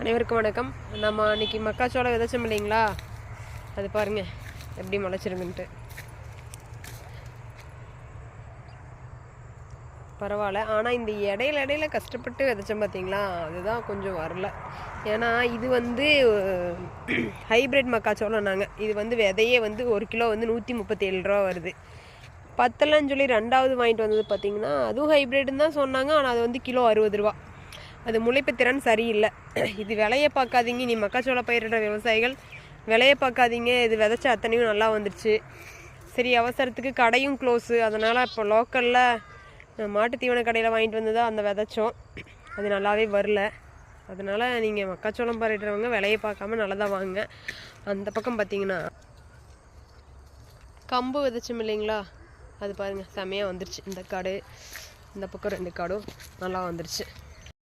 அனைவருக்கும் வணக்கம். நம்ம அன்றைக்கி மக்காச்சோளம் விதைச்சோம் இல்லைங்களா, அது பாருங்கள் எப்படி முளைச்சிருக்குன்ட்டு. பரவாயில்ல. ஆனால் இந்த இடையில கஷ்டப்பட்டு விதைச்சோம் பார்த்தீங்களா, அதுதான் கொஞ்சம் வரல. ஏன்னா இது ஹைப்ரிட் மக்காச்சோளம். இது விதையே 1 கிலோ 137 ரூபா வருது. பத்தலன்னு சொல்லி ரெண்டாவது வாங்கிட்டு வந்தது பார்த்தீங்கன்னா, அதுவும் ஹைப்ரிட்னு தான் சொன்னாங்க. ஆனால் அது கிலோ 60 ரூபா. அது முளைப்பு திறன் சரியில்லை. இது விலையை பார்க்காதீங்க, நீ மக்காச்சோளம் பயிரிடுற விவசாயிகள் விலையை பார்க்காதீங்க. இது விதைச்ச அத்தனையும் நல்லா வந்துடுச்சு. சரி, அவசரத்துக்கு கடையும் க்ளோஸு, அதனால் இப்போ லோக்கலில் மாட்டு தீவன கடையில் வாங்கிட்டு வந்து தான் அந்த விதைச்சோம். அது நல்லாவே வரல. அதனால் நீங்கள் மக்காச்சோளம் பயிரிடுறவங்க விலையை பார்க்காம நல்லதாக வாங்க. அந்த பக்கம் பார்த்தீங்கன்னா கம்பு விதைச்சோம் இல்லைங்களா, அது பாருங்கள் செமையாக வந்துருச்சு. இந்த காடு, இந்த பக்கம் 2 காடும் நல்லா வந்துருச்சு.